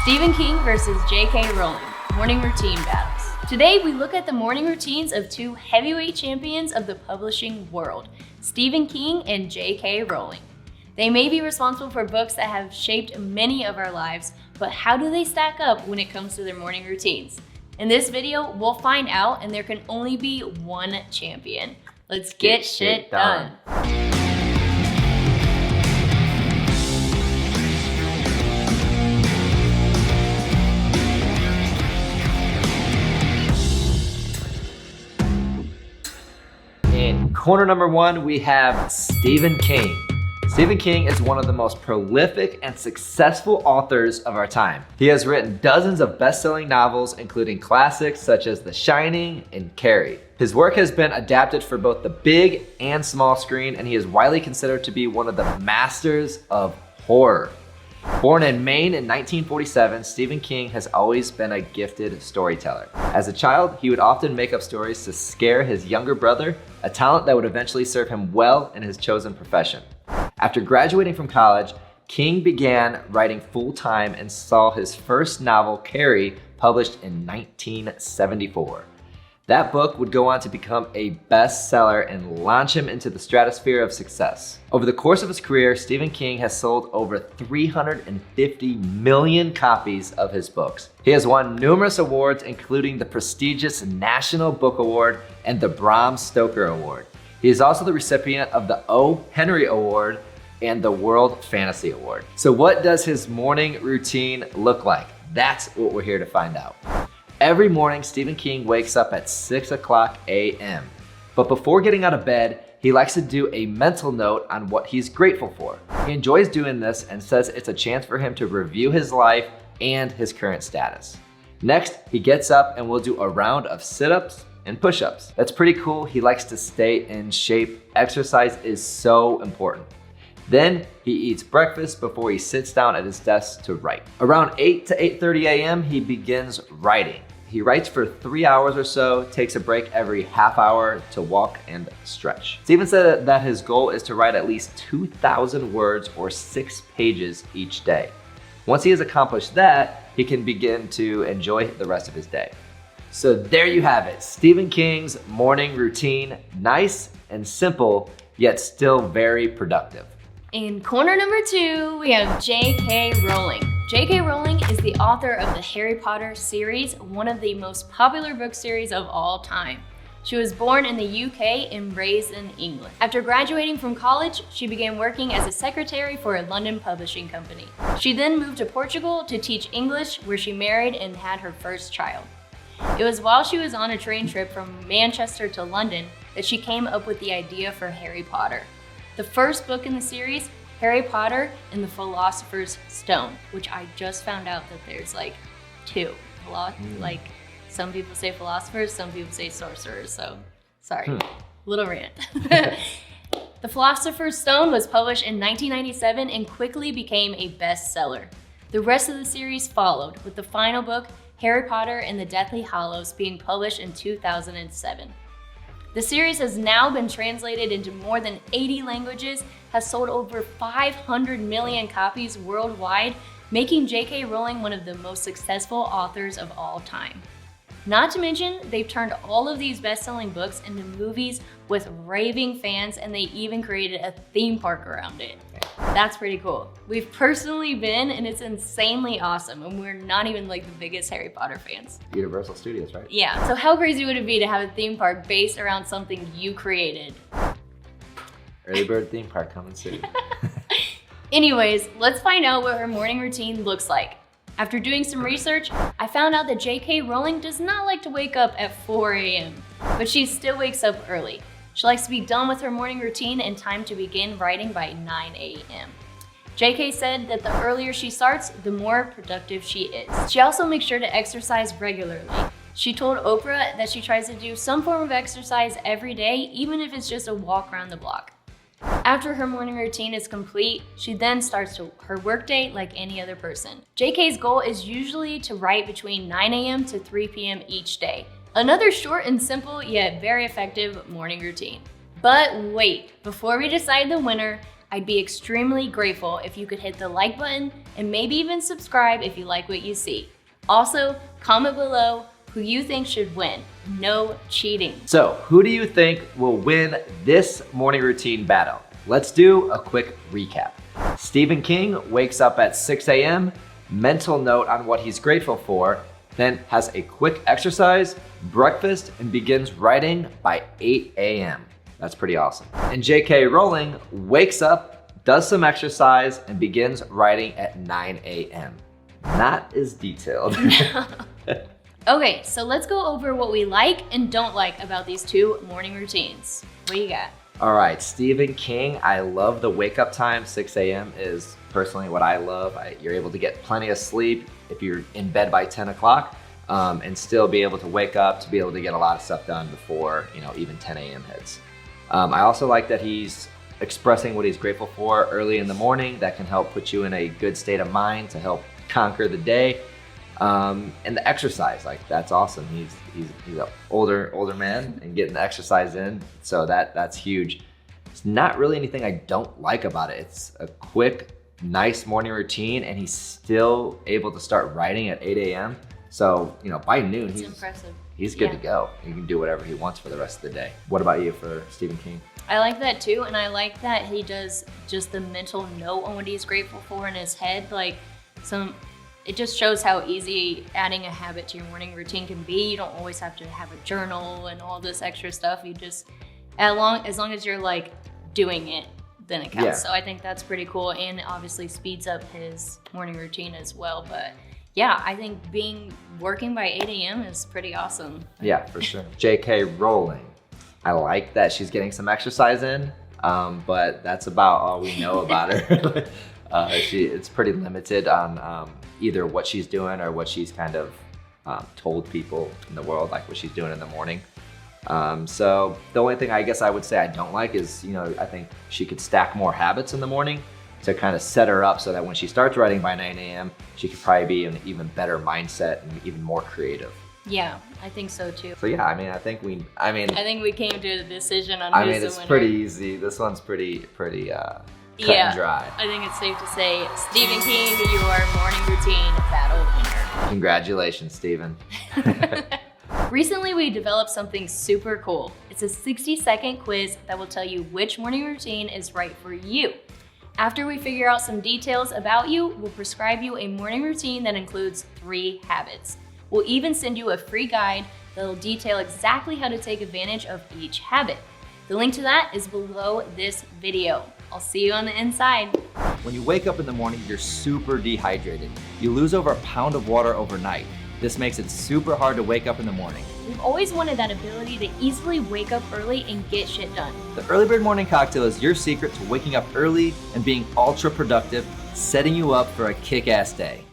Stephen King versus JK Rowling, morning routine battles. Today we look at the morning routines of two heavyweight champions of the publishing world, Stephen King and JK Rowling. They may be responsible for books that have shaped many of our lives, but how do they stack up when it comes to their morning routines? In this video, we'll find out, and there can only be one champion. Let's get shit done. In corner number one, we have Stephen King. Stephen King is one of the most prolific and successful authors of our time. He has written dozens of best-selling novels, including classics such as The Shining and Carrie. His work has been adapted for both the big and small screen, and he is widely considered to be one of the masters of horror. Born in Maine in 1947, Stephen King has always been a gifted storyteller. As a child, he would often make up stories to scare his younger brother, a talent that would eventually serve him well in his chosen profession. After graduating from college, King began writing full-time and saw his first novel, Carrie, published in 1974. That book would go on to become a bestseller and launch him into the stratosphere of success. Over the course of his career, Stephen King has sold over 350 million copies of his books. He has won numerous awards, including the prestigious National Book Award and the Bram Stoker Award. He is also the recipient of the O. Henry Award and the World Fantasy Award. So what does his morning routine look like? That's what we're here to find out. Every morning, Stephen King wakes up at 6 o'clock a.m. But before getting out of bed, he likes to do a mental note on what he's grateful for. He enjoys doing this and says it's a chance for him to review his life and his current status. Next, he gets up and will do a round of sit-ups and push-ups. That's pretty cool. He likes to stay in shape. Exercise is so important. Then he eats breakfast before he sits down at his desk to write. Around 8 to 8:30 a.m., he begins writing. He writes for 3 hours or so, takes a break every half hour to walk and stretch. Stephen said that his goal is to write at least 2,000 words or 6 pages each day. Once he has accomplished that, he can begin to enjoy the rest of his day. So there you have it, Stephen King's morning routine. Nice and simple, yet still very productive. In corner number two, we have JK Rowling. JK Rowling is the author of the Harry Potter series, one of the most popular book series of all time. She was born in the UK and raised in England. After graduating from college, she began working as a secretary for a London publishing company. She then moved to Portugal to teach English, where she married and had her first child. It was while she was on a train trip from Manchester to London that she came up with the idea for Harry Potter. The first book in the series, Harry Potter and the Philosopher's Stone, which I just found out that there's like two. Like some people say philosophers, some people say sorcerers, so sorry, little rant. The Philosopher's Stone was published in 1997 and quickly became a bestseller. The rest of the series followed, with the final book, Harry Potter and the Deathly Hallows, being published in 2007. The series has now been translated into more than 80 languages, has sold over 500 million copies worldwide, making JK Rowling one of the most successful authors of all time. Not to mention, they've turned all of these best-selling books into movies with raving fans, and they even created a theme park around it. That's pretty cool. We've personally been, and it's insanely awesome, and we're not even like the biggest Harry Potter fans. Universal Studios, right? Yeah, so how crazy would it be to have a theme park based around something you created? EarlyBird theme park coming soon. Anyways, let's find out what her morning routine looks like. After doing some research, I found out that JK Rowling does not like to wake up at 4 a.m., but she still wakes up early. She likes to be done with her morning routine in time to begin writing by 9 a.m. JK said that the earlier she starts, the more productive she is. She also makes sure to exercise regularly. She told Oprah that she tries to do some form of exercise every day, even if it's just a walk around the block. After her morning routine is complete, she then starts her workday like any other person. JK's goal is usually to write between 9 a.m. to 3 p.m. each day. Another short and simple yet very effective morning routine. But wait, before we decide the winner, I'd be extremely grateful if you could hit the like button and maybe even subscribe if you like what you see. Also, comment below who you think should win. No cheating. So, who do you think will win this morning routine battle? Let's do a quick recap. Stephen King wakes up at 6 a.m., mental note on what he's grateful for, then has a quick exercise, breakfast, and begins writing by 8 a.m. That's pretty awesome. And JK Rowling wakes up, does some exercise, and begins writing at 9 a.m. Not as detailed. Okay, so let's go over what we like and don't like about these two morning routines. What do you got? All right, Stephen King, I love the wake up time. 6 a.m. is personally what I love. You're able to get plenty of sleep if you're in bed by 10 o'clock and still be able to wake up to be able to get a lot of stuff done before, even 10 a.m. hits. I also like that he's expressing what he's grateful for early in the morning. That can help put you in a good state of mind to help conquer the day. And the exercise, that's awesome. He's an older man and getting the exercise in, so that's huge. It's not really anything I don't like about it. It's a quick, nice morning routine, and he's still able to start writing at 8 a.m. So by noon, he's good to go. He can do whatever he wants for the rest of the day. What about you for Stephen King? I like that too, and I like that he does just the mental note on what he's grateful for in his head. It just shows how easy adding a habit to your morning routine can be. You don't always have to have a journal and all this extra stuff. You just, as long as you're doing it, then it counts. Yeah. So I think that's pretty cool, and it obviously speeds up his morning routine as well. But yeah, I think working by 8 a.m. is pretty awesome. Yeah, for sure. JK Rowling, I like that she's getting some exercise in, but that's about all we know about her. It's pretty limited on either what she's doing or what she's kind of told people in the world, like what she's doing in the morning. So the only thing I guess I would say I don't like is, I think she could stack more habits in the morning to kind of set her up so that when she starts writing by 9 a.m., she could probably be in an even better mindset and even more creative. Yeah, I think so too. So yeah, I think we came to a decision on who's the winner. It's pretty easy. This one's pretty cut and dry. I think it's safe to say, Stephen King, your morning routine battle winner. Congratulations, Stephen. Recently, we developed something super cool. It's a 60-second quiz that will tell you which morning routine is right for you. After we figure out some details about you, we'll prescribe you a morning routine that includes 3 habits. We'll even send you a free guide that'll detail exactly how to take advantage of each habit. The link to that is below this video. I'll see you on the inside. When you wake up in the morning, you're super dehydrated. You lose over a pound of water overnight. This makes it super hard to wake up in the morning. We've always wanted that ability to easily wake up early and get shit done. The EarlyBird Morning Cocktail is your secret to waking up early and being ultra productive, setting you up for a kick-ass day.